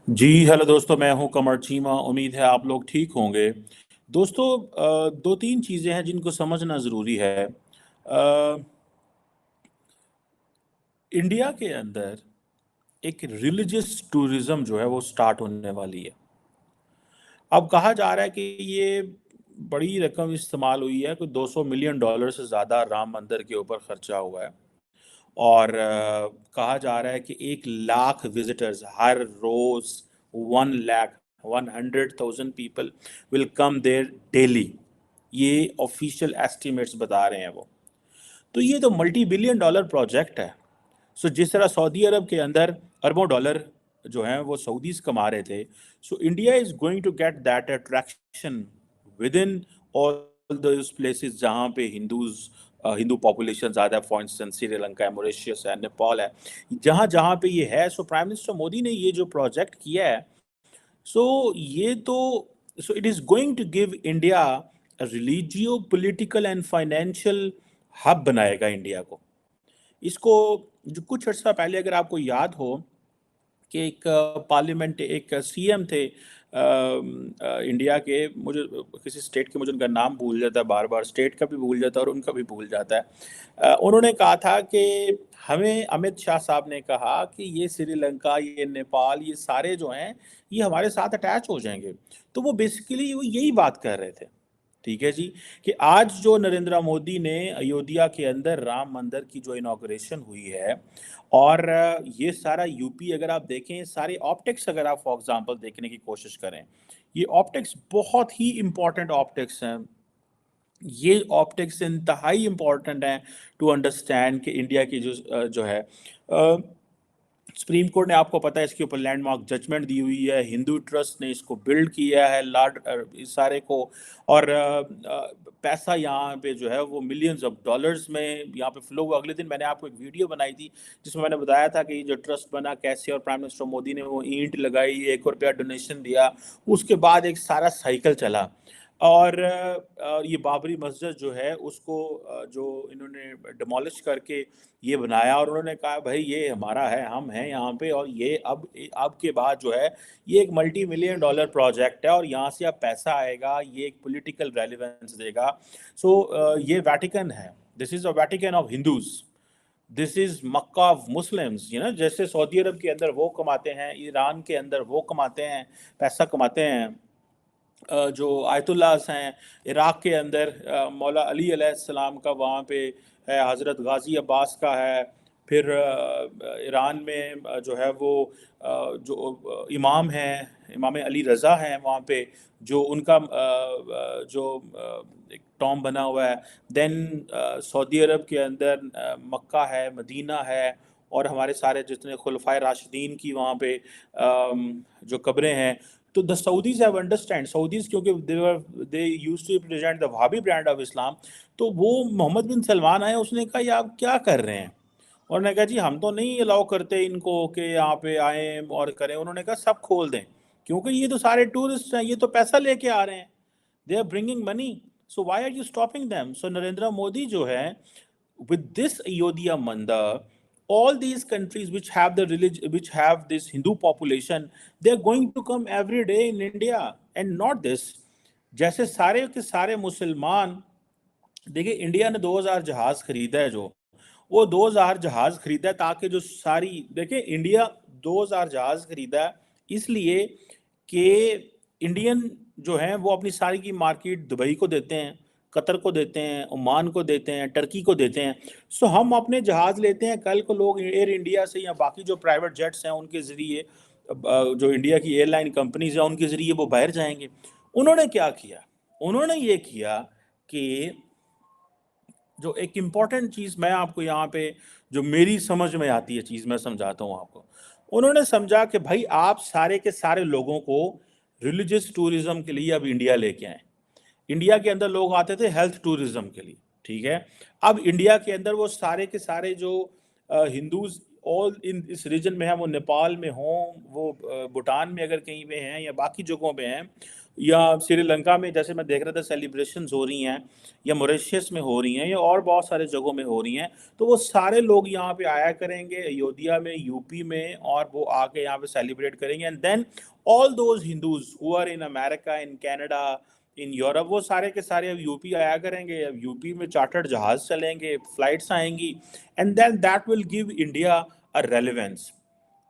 जी hello दोस्तों, मैं हूं कमर चीमा। उम्मीद है आप लोग ठीक होंगे। दोस्तों, दो तीन चीज़ें हैं जिनको समझना ज़रूरी है। इंडिया के अंदर एक रिलीजियस टूरिज्म जो है वो स्टार्ट होने वाली है। अब कहा जा रहा है कि ये बड़ी रकम इस्तेमाल हुई है, कोई 200 मिलियन डॉलर से ज़्यादा राम मंदिर के ऊपर खर्चा हुआ है। और कहा जा रहा है कि 1 लाख विजिटर्स हर रोज, 1 lakh 100,000 people will come there daily. ये ऑफिशियल एस्टिमेट्स बता रहे हैं वो। तो ये तो मल्टी बिलियन डॉलर प्रोजेक्ट है। सो जिस तरह सऊदी अरब के अंदर अरबों डॉलर जो हैं वो सऊदीज कमा रहे थे, so India is going to get that attraction with in all those places जहाँ पे हिंदू पॉपुलेशन ज़्यादा है। फॉर इंस्टेंस श्रीलंका है, मॉरिशस है, नेपाल है, जहाँ जहाँ पे ये है। सो प्राइम मिनिस्टर मोदी ने ये जो प्रोजेक्ट किया है, सो ये तो so it is going to give India religio political and financial hub बनाएगा इंडिया को। इसको जो कुछ अर्सा पहले अगर आपको याद हो कि एक पार्लियामेंट एक सीएम थे इंडिया के, मुझे किसी स्टेट के, मुझे उनका नाम भूल जाता है, बार बार स्टेट का भी भूल जाता है और उनका भी भूल जाता है। उन्होंने कहा था कि हमें, अमित शाह साहब ने कहा कि ये श्रीलंका, ये नेपाल, ये सारे जो हैं ये हमारे साथ अटैच हो जाएंगे। तो वो बेसिकली वो यही बात कर रहे थे। ठीक है जी, कि आज जो नरेंद्र मोदी ने अयोध्या के अंदर राम मंदिर की जो इनॉग्रेशन हुई है, और ये सारा यूपी अगर आप देखें, सारे ऑप्टिक्स अगर आप फॉर एग्जांपल देखने की कोशिश करें, ये ऑप्टिक्स बहुत ही इंपॉर्टेंट ऑप्टिक्स हैं। ये ऑप्टिक्स इंतहाई इम्पॉर्टेंट हैं टू अंडरस्टैंड कि इंडिया की जो है सुप्रीम कोर्ट ने, आपको पता है, इसके ऊपर लैंडमार्क जजमेंट दी हुई है। हिंदू ट्रस्ट ने इसको बिल्ड किया है, इस सारे को। और पैसा यहाँ पे जो है वो मिलियंस ऑफ डॉलर्स में यहाँ पे फ्लो हुआ। अगले दिन मैंने आपको एक वीडियो बनाई थी जिसमें मैंने बताया था कि जो ट्रस्ट बना कैसे, और प्राइम मिनिस्टर मोदी ने वो ईंट लगाई, 1 रुपया डोनेशन दिया, उसके बाद एक सारा साइकिल चला। और ये बाबरी मस्जिद जो है उसको जो इन्होंने डिमोलिश करके ये बनाया, और उन्होंने कहा भाई ये हमारा है, हम हैं यहाँ पे, और ये अब के बाद जो है ये एक मल्टी मिलियन डॉलर प्रोजेक्ट है और यहाँ से अब पैसा आएगा, ये एक पॉलिटिकल रेलिवेंस देगा। सो ये वेटिकन है, this is a Vatican of Hindus, this is Mecca of Muslims. जैसे सऊदी अरब के अंदर वो कमाते हैं, ईरान के अंदर वो कमाते हैं, पैसा कमाते हैं। जो आयतुल्लास हैं इराक़ के अंदर, मौला अली अलैहिस्सलाम का वहाँ पे है, हज़रत गाज़ी अब्बास का है। फिर ईरान में जो है वो जो इमाम हैं, इमाम अली रज़ा हैं वहाँ पे, जो उनका जो एक टॉम बना हुआ है। देन सऊदी अरब के अंदर मक्का है, मदीना है, और हमारे सारे जितने खुलफाए राशिदीन की वहाँ पे जो कब्रें हैं। तो the Saudis have understand, Saudis क्योंकि they used to represent the Wahhabi brand of Islam. तो वो मोहम्मद बिन सलमान आए, उसने कहा ये आप क्या कर रहे हैं? और उन्होंने कहा जी हम तो नहीं अलाउ करते इनको कि यहाँ पे आए और करें। उन्होंने कहा सब खोल दें, क्योंकि ये तो सारे टूरिस्ट हैं, ये तो पैसा लेके आ रहे हैं, they are bringing money, so why are you stopping them? So Narendra Modi जो है, with this Ayodhya Mandar, all these countries which have the religion, which have this Hindu population, they are going to come every day in India, and not this। जैसे सारे के सारे मुसलमान, देखिए India ने 2000 जहाज खरीदा है, जो वो 2000 जहाज खरीदा है ताकि जो सारी, देखिए इंडिया 2000 जहाज खरीदा है इसलिए कि इंडियन जो हैं वो अपनी सारी की मार्केट दुबई को देते हैं, कतर को देते हैं, ओमान को देते हैं, टर्की को देते हैं। सो हम अपने जहाज़ लेते हैं, कल को लोग एयर इंडिया से या बाकी जो प्राइवेट जेट्स हैं उनके ज़रिए, जो इंडिया की एयरलाइन कंपनीज हैं उनके ज़रिए वो बाहर जाएंगे। उन्होंने क्या किया? उन्होंने ये किया कि जो एक इम्पॉर्टेंट चीज़ मैं आपको यहाँ पे, जो मेरी समझ में आती है चीज़, मैं समझाता हूँ आपको। उन्होंने समझा कि भाई आप सारे के सारे लोगों को रिलीजियस टूरिज्म के लिए अब इंडिया लेके आए। इंडिया के अंदर लोग आते थे हेल्थ टूरिज्म के लिए, ठीक है। अब इंडिया के अंदर वो सारे के सारे जो हिंदूज ऑल इन इस रीजन में हैं, वो नेपाल में हों, वो भूटान में अगर कहीं पे हैं या बाकी जगहों पे हैं, या श्रीलंका में जैसे मैं देख रहा था सेलिब्रेशंस हो रही हैं, या मॉरिशस में हो रही हैं, या और बहुत सारे जगहों में हो रही हैं, तो वो सारे लोग यहाँ पे आया करेंगे अयोध्या में, यूपी में, और वो आके यहाँ पे सेलिब्रेट करेंगे। And then all those Hindus who are in America, in Canada, in Europe, वो सारे के सारे अब यूपी आया करेंगे। अब यूपी में चार्टर्ड जहाज चलेंगे, फ्लाइट्स आएंगी, and then that will give India a relevance.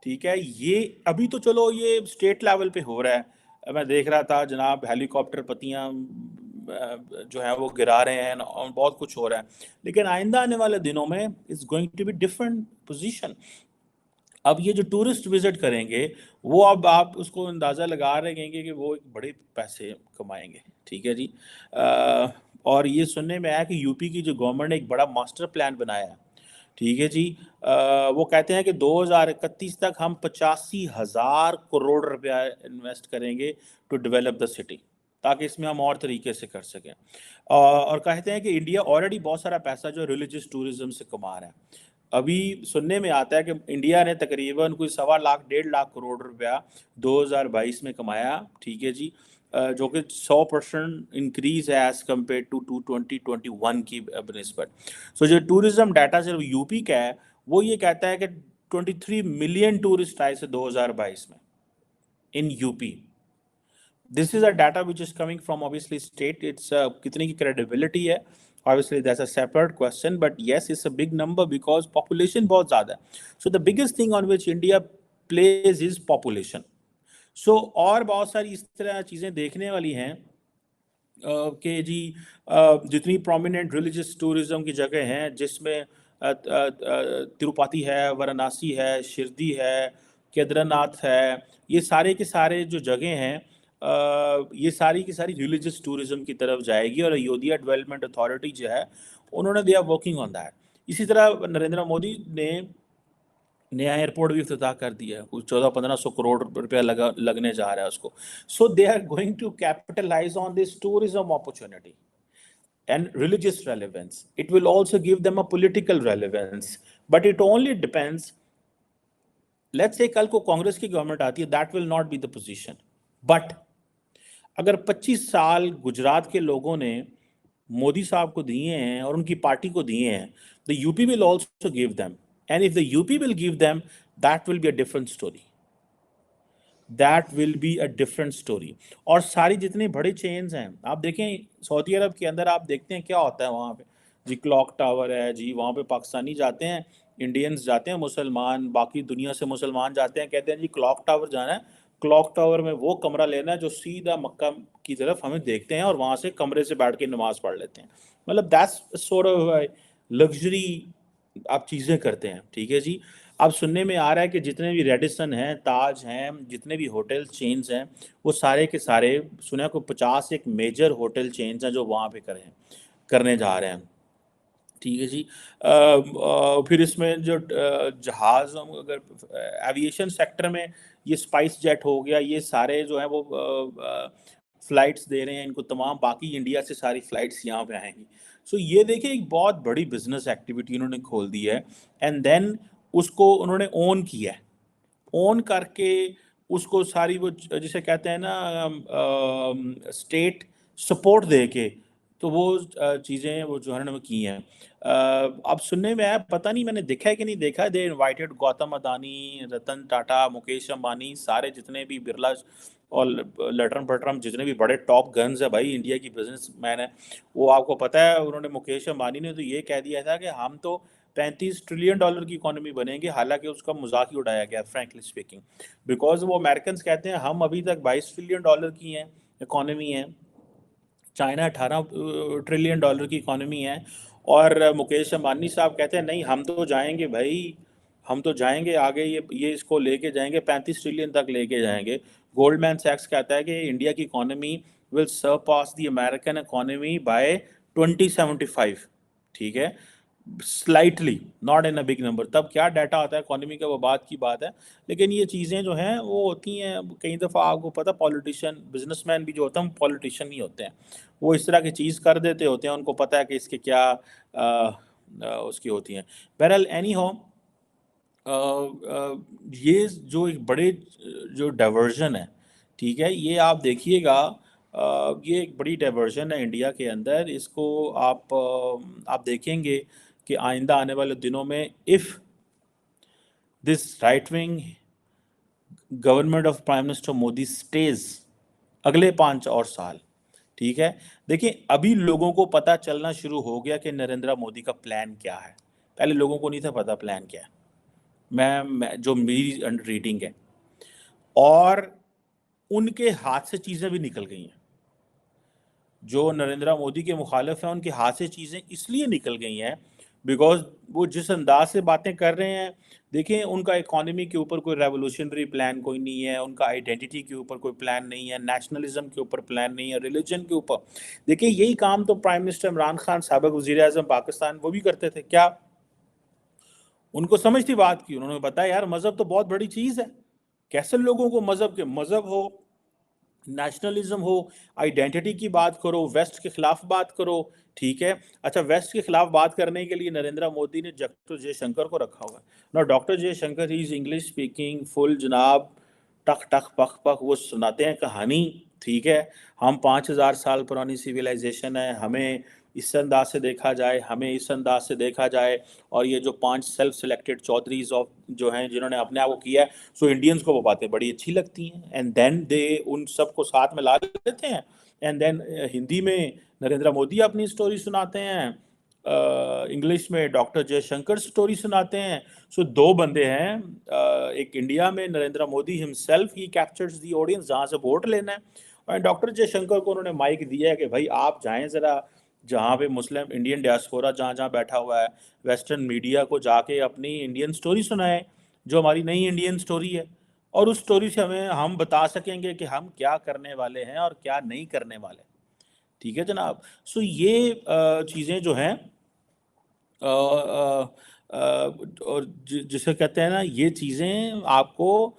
ठीक है, ये अभी तो चलो ये स्टेट लेवल पे हो रहा है। मैं देख रहा था जनाब हेलीकॉप्टर पत्तियां जो है वो गिरा रहे हैं और बहुत कुछ हो रहा है, लेकिन आइंदा आने वाले दिनों में it's going to be different position. अब ये जो टूरिस्ट विजिट करेंगे, वो अब आप उसको अंदाज़ा लगा रहे हैं कि वो एक बड़े पैसे कमाएंगे। ठीक है जी। और ये सुनने में आया कि यूपी की जो गवर्नमेंट ने एक बड़ा मास्टर प्लान बनाया है। ठीक है जी। वो कहते हैं कि 2031 तक हम 85,000 करोड़ रुपया इन्वेस्ट करेंगे टू डेवलप द सिटी, ताकि इसमें हम और तरीके से कर सकें। और कहते हैं कि इंडिया ऑलरेडी बहुत सारा पैसा जो रिलीजियस टूरिज्म से कमा रहा है। अभी सुनने में आता है कि इंडिया ने तकरीबन कोई 1.25 1.5 करोड़ रुपया 2022 में कमाया। ठीक है जी। जो कि 100% इंक्रीज है एज कम्पेयर टू 2021 की बनस्बत। सो जो टूरिज्म डाटा सिर्फ यूपी का है, वो ये कहता है कि 23 मिलियन टूरिस्ट आए थे 2022 में in UP. This is a data which is coming from obviously state. It's कितने की credibility है, obviously that's a separate question, but yes, it's a big number because population बहुत ज़्यादा है. So the biggest thing on which India plays is population. So और बहुत सारी इस तरह चीज़ें देखने वाली हैं कि जी जितनी प्रोमिनेंट रिलीजियस टूरिज्म की जगह हैं, जिसमें तिरुपति है, वाराणसी है, शिरडी है, केदारनाथ है, ये सारे के सारे जो जगह हैं, ये सारी की सारी रिलीजियस टूरिज्म की तरफ जाएगी। और अयोध्या डेवलपमेंट अथॉरिटी जो है, उन्होंने they are working on that. इसी तरह नरेंद्र मोदी ने नया एयरपोर्ट भी इफ्तिताह कर दिया है, कुछ 1400-1500 करोड़ रुपया लगने जा रहा है उसको। So they are going to capitalise on this tourism opportunity and religious relevance. It will also give them a political relevance, but it only depends. Let's say कल को कांग्रेस की गवर्नमेंट आती है, that will not be the position. But अगर 25 साल गुजरात के लोगों ने मोदी साहब को दिए हैं और उनकी पार्टी को दिए हैं, the UP will also give them, and if the UP will give them, that will be a different story. That will be a different story. और सारी जितनी बड़ी चेन्स हैं, आप देखें सऊदी अरब के अंदर, आप देखते हैं क्या होता है वहाँ पे जी। क्लॉक टावर है जी, वहाँ पे पाकिस्तानी जाते हैं, इंडियंस जाते हैं, मुसलमान, बाकी दुनिया से मुसलमान जाते हैं, कहते हैं जी क्लॉक टावर जाना है, क्लॉक टावर में वो कमरा लेना है जो सीधा मक्का की तरफ हमें देखते हैं, और वहाँ से कमरे से बैठ के नमाज पढ़ लेते हैं। मतलब दैट्स सॉर्ट ऑफ लग्जरी आप चीज़ें करते हैं। ठीक है जी। अब सुनने में आ रहा है कि जितने भी रेडिसन हैं, ताज हैं, जितने भी होटल चेन्स हैं, वो सारे के सारे सुना को 50 एक मेजर होटल चेन्स हैं जो वहाँ पे करने जा रहे हैं। ठीक है जी। फिर इसमें जो जहाज़, अगर एविएशन सेक्टर में ये स्पाइस जेट हो गया, ये सारे जो हैं वो फ्लाइट्स दे रहे हैं इनको तमाम, बाकी इंडिया से सारी फ्लाइट्स यहाँ पे आएंगी। सो ये देखिए एक बहुत बड़ी बिजनेस एक्टिविटी उन्होंने खोल दी है, एंड देन उसको उन्होंने ओन किया है। ओन करके उसको सारी वो जिसे कहते हैं ना स्टेट सपोर्ट दे के, तो वो चीज़ें वो जो है ना वो की हैं। अब सुनने में आया, पता नहीं मैंने देखा है कि नहीं देखा है, दे इनवाइटेड गौतम अदानी, रतन टाटा, मुकेश अंबानी, सारे जितने भी बिरला और लटरम पटरम जितने भी बड़े टॉप गन्स है भाई इंडिया की बिजनेसमैन है, वो आपको पता है उन्होंने, मुकेश अंबानी ने तो ये कह दिया था कि हम तो 35 ट्रिलियन डॉलर की इकोनॉमी बनेंगे। हालांकि उसका मजाक ही उड़ाया गया फ्रैंकली स्पीकिंग, बिकॉज वो अमेरिकन कहते हैं हम अभी तक 22 ट्रिलियन डॉलर की हैं इकोनॉमी है, चाइना 18 ट्रिलियन डॉलर की इकोनॉमी है, और मुकेश अंबानी साहब कहते हैं नहीं हम तो जाएंगे भाई, हम तो जाएंगे आगे, ये इसको लेके जाएंगे 35 ट्रिलियन तक लेके जाएंगे। गोल्डमैन सैक्स कहता है कि इंडिया की economy will Sarpass the American economy bye 2075। ठीक है, slightly, not in a big number. तब क्या डाटा आता है इकोनॉमी का वो बात की बात है, लेकिन ये चीज़ें जो हैं वो होती हैं कई दफ़ा, आपको पता पॉलिटिशियन, बिजनेसमैन भी जो होता है पॉलिटिशियन ही होते हैं, वो इस तरह की चीज़ कर देते होते हैं, उनको पता है कि इसके क्या उसकी होती हैं। बहरहाल एनी हो, یہ جو ایک بڑے جو ڈائیورژن ہے، ٹھیک ہے، یہ آپ دیکھیے گا، یہ ایک بڑی ڈائیورژن ہے انڈیا کے اندر. اس کو آپ دیکھیں گے کہ آئندہ آنے والے دنوں میں if this right wing government of prime minister Modi stays اگلے 5 اور سال، ٹھیک ہے. دیکھیں ابھی لوگوں کو پتہ چلنا شروع ہو گیا کہ نریندر مودی کا پلان کیا ہے. پہلے لوگوں کو نہیں تھا پتہ پلان کیا ہے، جو میری ریڈنگ ہے. اور ان کے ہاتھ سے چیزیں بھی نکل گئی ہیں. جو نریندر مودی کے مخالف ہیں ان کے ہاتھ سے چیزیں اس لیے نکل گئی ہیں بیکاز وہ جس انداز سے باتیں کر رہے ہیں. دیکھیں ان کا اکانومی کے اوپر کوئی ریولوشنری پلان کوئی نہیں ہے، ان کا آئیڈینٹی کے اوپر کوئی پلان نہیں ہے، نیشنلزم کے اوپر پلان نہیں ہے، ریلیجن کے اوپر. دیکھیں یہی کام تو پرائم منسٹر عمران خان سابق وزیر اعظم پاکستان وہ بھی کرتے تھے. کیا ان کو سمجھ تھی بات کی؟ انہوں نے بتایا یار مذہب تو بہت بڑی چیز ہے. کیسے لوگوں کو مذہب ہو، نیشنلزم ہو، آئیڈینٹی کی بات کرو، ویسٹ کے خلاف بات کرو، ٹھیک ہے. اچھا ویسٹ کے خلاف بات کرنے کے لیے نریندر مودی نے ڈاکٹر جے شنکر کو رکھا ہوا ہے. نا doctor Jaishankar he is English speaking full جناب، ٹک ٹک پک پک وہ سناتے ہیں کہانی، ٹھیک ہے. ہم 5,000 سال پرانی سویلائزیشن ہے، ہمیں اس انداز سے دیکھا جائے، ہمیں اس انداز سے دیکھا جائے. اور یہ جو 5 سیلف سلیکٹڈ چودھریز آف جو ہیں جنہوں نے اپنے آپ کو کیا ہے، سو انڈینس کو وہ باتیں بڑی اچھی لگتی ہیں. اینڈ دین دے ان سب کو ساتھ میں لا لیتے ہیں. اینڈ دین ہندی میں نریندر مودی اپنی سٹوری سناتے ہیں، انگلش میں ڈاکٹر جے شنکر سٹوری سناتے ہیں. سو 2 بندے ہیں، ایک انڈیا میں Narendra Modi himself he captures the audience جہاں سے ووٹ لینا ہے، اور ڈاکٹر جے شنکر کو انہوں نے مائک دیا ہے کہ بھائی آپ جائیں ذرا جہاں پہ مسلم انڈین ڈیاسپورا جہاں جہاں بیٹھا ہوا ہے، ویسٹرن میڈیا کو جا کے اپنی انڈین سٹوری سنائیں جو ہماری نئی انڈین سٹوری ہے. اور اس سٹوری سے ہم بتا سکیں گے کہ ہم کیا کرنے والے ہیں اور کیا نہیں کرنے والے. ٹھیک ہے جناب. سو یہ چیزیں جو ہیں اور جسے کہتے ہیں نا، یہ چیزیں آپ کو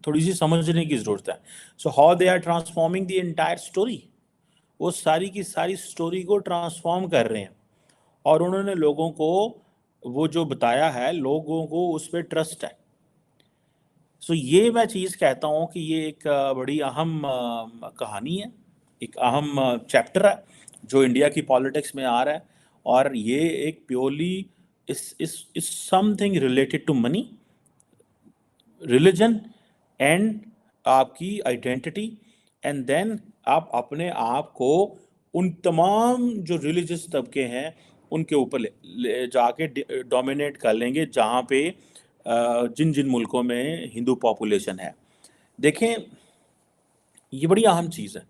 تھوڑی سی سمجھنے کی ضرورت ہے. So how they are transforming the entire story. وہ ساری کی ساری اسٹوری کو ٹرانسفارم کر رہے ہیں، اور انہوں نے لوگوں کو وہ جو بتایا ہے لوگوں کو اس پہ ٹرسٹ ہے. سو یہ میں چیز کہتا ہوں کہ یہ ایک بڑی اہم کہانی ہے، ایک اہم چیپٹر ہے جو انڈیا کی پالیٹکس میں آ رہا ہے. اور یہ ایک purely something related to money, religion and آپ کی آئیڈینٹی. اینڈ دین آپ اپنے آپ کو ان تمام جو ریلیجس طبقے ہیں ان کے اوپر لے جا کے ڈومینیٹ کر لیں گے جہاں پہ جن جن ملکوں میں ہندو پاپولیشن ہے. دیکھیں یہ بڑی اہم چیز ہے،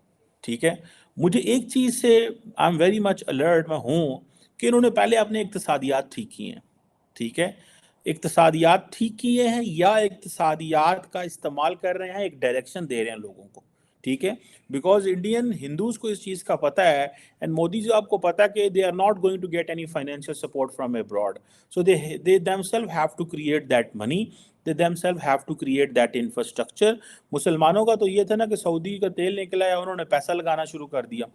ٹھیک ہے. مجھے ایک چیز سے I am very much alert میں ہوں کہ انہوں نے پہلے اپنے اقتصادیات ٹھیک کی ہیں، ٹھیک ہے. اقتصادیات ٹھیک کیے ہیں یا اقتصادیات کا استعمال کر رہے ہیں، ایک ڈائریکشن دے رہے ہیں لوگوں کو، ٹھیک ہے. بیکاز انڈین ہندوز کو اس چیز کا پتہ ہے، اینڈ مودی جی آپ کو پتہ ہے کہ they are not going to get any financial support from abroad. So they themselves have to create that money, they themselves have to create that infrastructure. مسلمانوں کا تو یہ تھا نا کہ سعودی کا تیل نکلا ہے، انہوں نے پیسہ لگانا شروع کر دیا.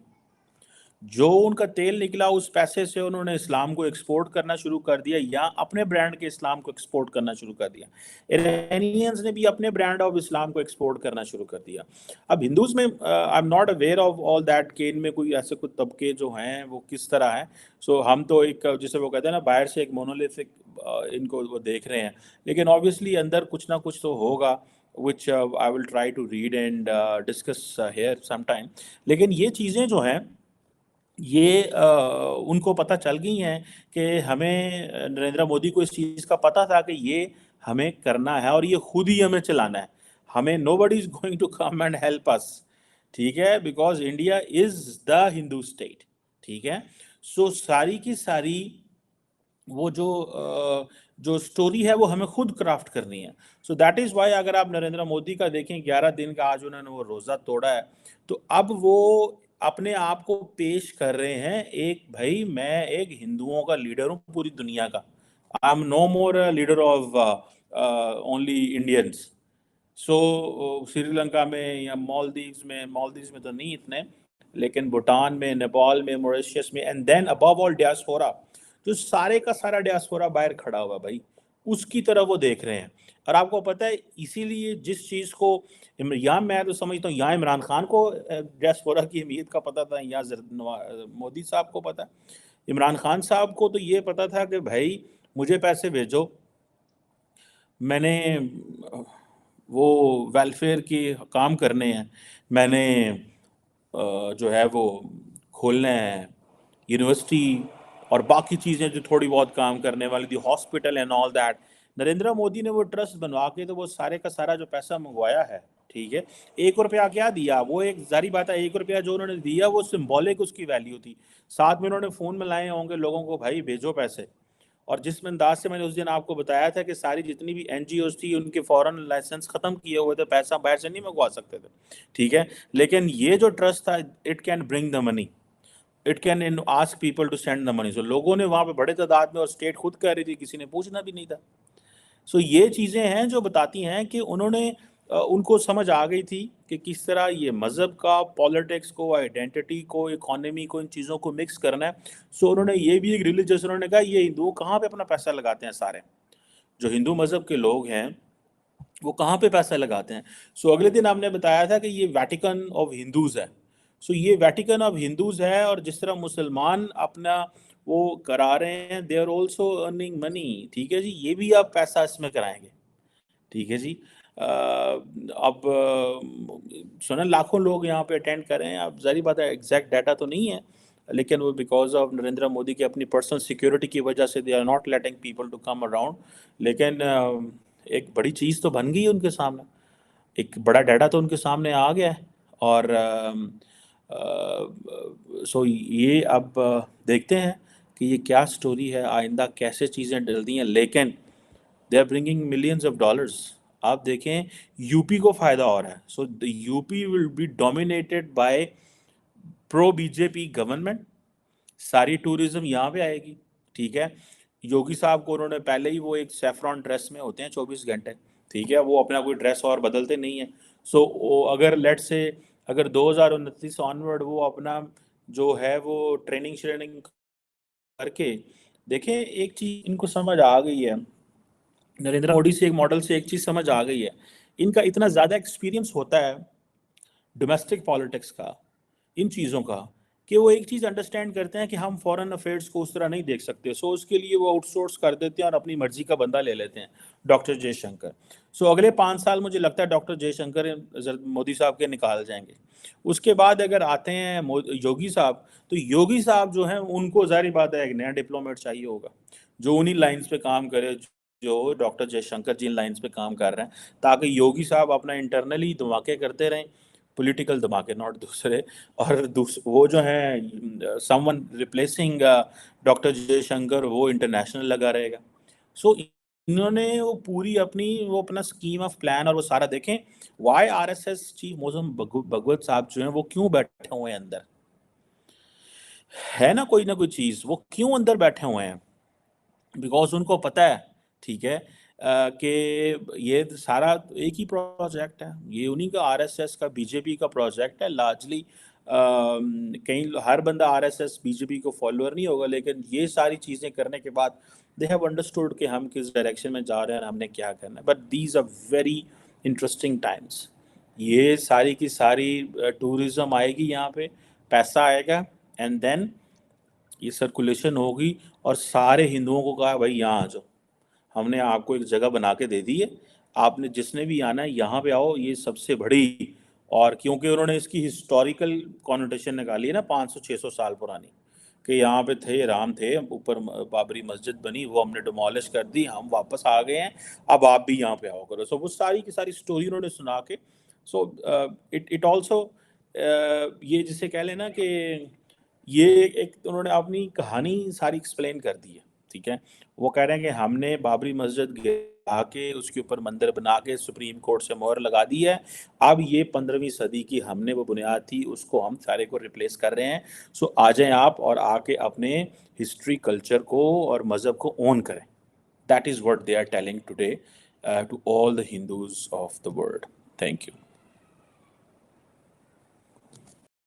جو ان کا تیل نکلا اس پیسے سے انہوں نے اسلام کو ایکسپورٹ کرنا شروع کر دیا، یا اپنے برانڈ کے اسلام کو ایکسپورٹ کرنا شروع کر دیا. ایرانیئنز نے بھی اپنے برانڈ آف اسلام کو ایکسپورٹ کرنا شروع کر دیا. اب ہندوز میں I am not aware of all that کہ ان میں کوئی ایسے کوئی طبقے جو ہیں وہ کس طرح ہیں. سو ہم تو ایک جسے وہ کہتے ہیں نا باہر سے ایک مونولیتھک ان کو وہ دیکھ رہے ہیں، لیکن آبویسلی اندر کچھ نہ کچھ تو ہوگا which I will try to read and discuss here sometime. لیکن یہ چیزیں جو ہیں یہ ان کو پتہ چل گئی ہیں کہ ہمیں نریندر مودی کو اس چیز کا پتہ تھا کہ یہ ہمیں کرنا ہے اور یہ خود ہی ہمیں چلانا ہے. ہمیں nobody is going to come and help us، ٹھیک ہے، because India is the Hindu state, ٹھیک ہے. سو ساری کی ساری وہ جو سٹوری ہے وہ ہمیں خود کرافٹ کرنی ہے. سو دیٹ از وائی اگر آپ نریندر مودی کا دیکھیں 11 دن کا آج انہوں نے وہ روزہ توڑا ہے، تو اب وہ اپنے آپ کو پیش کر رہے ہیں ایک بھائی میں ایک ہندوؤں کا لیڈر ہوں پوری دنیا کا. I am no more leader of only Indians. So Sri Lanka میں یا مالدیوز میں تو نہیں اتنے، لیکن بھوٹان میں، نیپال میں، موریشیس میں، اینڈ دین ابو آل ڈیاسپورا. जो सारे का सारा डियास्पोरा बाहर खड़ा हुआ भाई, उसकी तरफ वो देख रहे हैं। और आपको पता है इसीलिए जिस चीज़ को यहाँ मैं तो समझता हूँ, यहाँ इमरान खान को डियास्पोरा की अहमियत का पता था, यहाँ मोदी साहब को पता है। इमरान खान साहब को तो ये पता था कि भाई मुझे पैसे भेजो, मैंने वो वेलफेयर के काम करने हैं, मैंने जो है वो खोलने हैं यूनिवर्सिटी और बाकी चीज़ें जो थोड़ी बहुत काम करने वाली थी, hospital and all that. Narendra Modi ने वो ट्रस्ट बनवा के तो वो सारे का सारा जो पैसा मंगवाया है, ठीक है, 1 रुपया क्या दिया, वो एक जारी बात है, 1 रुपया जो उन्होंने दिया वो सिंबॉलिक उसकी वैल्यू थी। साथ में उन्होंने फ़ोन में लाए होंगे लोगों को, भाई भेजो पैसे। और जिस अंदाज से मैंने उस दिन आपको बताया था कि सारी जितनी भी एनजीओज थी उनके फॉरेन लाइसेंस ख़त्म किए हुए थे, पैसा बाहर से नहीं मंगवा सकते थे, ठीक है, लेकिन ये जो ट्रस्ट था, it can bring the money, it can ask people to send the money. So लोगों ने वहाँ पे बड़े तादाद में, और स्टेट खुद कह रही थी, किसी ने पूछना भी नहीं था। सो ये चीज़ें हैं जो बताती हैं कि उन्होंने उनको समझ आ गई थी कि किस तरह ये मज़हब का, पॉलिटिक्स को, आइडेंटिटी को, इकोनॉमी को, इन चीज़ों को मिक्स करना है। सो उन्होंने ये भी एक रिलीजियस, उन्होंने कहा ये हिंदू कहाँ पे अपना पैसा लगाते हैं, सारे जो हिंदू मज़हब के लोग हैं वो कहाँ पे पैसा लगाते हैं। सो अगले दिन आपने बताया था कि ये वेटिकन ऑफ हिंदूज़ है। सो ये वेटिकन ऑफ हिंदूज़ है, और जिस तरह मुसलमान अपना वो करा रहे हैं, they are also earning money, ठीक है जी, ये भी आप पैसा इसमें कराएंगे, ठीक है जी। अब सुना लाखों लोग यहाँ पे अटेंड कर रहे हैं, अब जारी बात है एग्जैक्ट डाटा तो नहीं है, लेकिन वो बिकॉज ऑफ नरेंद्र मोदी की अपनी पर्सनल सिक्योरिटी की वजह से they are not letting people to come around. लेकिन एक बड़ी चीज़ तो बन गई उनके सामने, एक बड़ा डाटा तो उनके सामने आ गया है। और सो ये अब देखते हैं कि ये क्या स्टोरी है, आइंदा कैसे चीज़ें डलती हैं, लेकिन they are bringing millions of dollars. आप देखें यूपी को फ़ायदा हो रहा है। So the UP will be dominated by pro BJP government, सारी टूरिज्म यहाँ पे आएगी, ठीक है। योगी साहब को उन्होंने पहले ही, वो एक सेफ्रॉन ड्रेस में होते हैं 24 घंटे, ठीक है, वो अपना कोई ड्रेस और बदलते नहीं है। सो अगर लेट से अगर 2029 ऑनवर्ड वो अपना जो है वो ट्रेनिंग श्रेनिंग करके देखें, एक चीज़ इनको समझ आ गई है, नरेंद्र मोदी से एक मॉडल से एक चीज़ समझ आ गई है, इनका इतना ज़्यादा एक्सपीरियंस होता है डोमेस्टिक पॉलिटिक्स का, इन चीज़ों का, कि वो एक चीज़ अंडरस्टैंड करते हैं कि हम फॉरेन अफेयर्स को उस तरह नहीं देख सकते। सो उसके लिए वो आउटसोर्स कर देते हैं और अपनी मर्जी का बंदा ले लेते हैं, डॉक्टर जयशंकर। सो अगले 5 साल मुझे लगता है डॉक्टर जयशंकर मोदी साहब के निकाल जाएंगे। उसके बाद अगर आते हैं योगी साहब, तो योगी साहब जो हैं उनको ज़ाहिर बात है एक नया डिप्लोमेट चाहिए होगा, जो उन्हीं लाइन्स पे काम करे जो डॉक्टर जयशंकर जिन लाइन्स पे काम कर रहे हैं, ताकि योगी साहब अपना इंटरनली धमाके करते रहें, पॉलिटिकल धमाके, नॉट दूसरे। और वो जो है समवन रिप्लेसिंग डॉक्टर जयशंकर, वो इंटरनेशनल लगा रहेगा। सो इन्होंने वो पूरी अपनी वो अपना स्कीम ऑफ प्लान और वो सारा देखें, वाई आरएसएस चीफ मौसम भगवत साहब जो हैं वो क्यों बैठे हुए हैं अंदर, है ना कोई चीज़, वो क्यों अंदर बैठे हुए हैं, बिकॉज उनको पता है, ठीक है, कि ये सारा एक ही प्रोजेक्ट है, ये उन्हीं का आरएसएस का बीजेपी का प्रोजेक्ट है लार्जली। कहीं हर बंदा आरएसएस बीजेपी को फॉलोअर नहीं होगा, लेकिन ये सारी चीज़ें करने के बाद दे हैव अंडरस्टूड कि हम किस डायरेक्शन में जा रहे हैं, हमने क्या करना है। But these are very interesting times. ये सारी की सारी टूरिज्म आएगी यहाँ पे, पैसा आएगा, एंड देन ये सर्कुलेशन होगी, और सारे हिंदुओं को कहा भाई यहाँ आ जाओ, हमने आपको एक जगह बना के दे दी है, आपने जिसने भी आना है यहाँ पे आओ, ये सबसे बड़ी। और क्योंकि उन्होंने इसकी हिस्टोरिकल कॉनोटेशन निकाली है ना, 500-600 साल पुरानी, कि यहाँ पे थे, राम थे, ऊपर बाबरी मस्जिद बनी, वो हमने डिमोलिश कर दी, हम वापस आ गए हैं, अब आप भी यहाँ पे आओ करो। सो वो सारी की सारी स्टोरी उन्होंने सुना के, सो इट ऑल्सो ये जिसे कह लेना कि ये एक उन्होंने अपनी कहानी सारी एक्सप्लेन कर दी है, ठीक है। वो कह रहे हैं कि हमने बाबरी मस्जिद गिरा के उसके ऊपर मंदिर बना के सुप्रीम कोर्ट से मोहर लगा दी है, अब ये 15वीं सदी की हमने वो बुनियाद थी उसको हम सारे को रिप्लेस कर रहे हैं। सो आ जाएं आप और आके अपने हिस्ट्री, कल्चर को और मज़हब को ओन करें। That is what they are telling today to all the Hindus of the world. Thank you.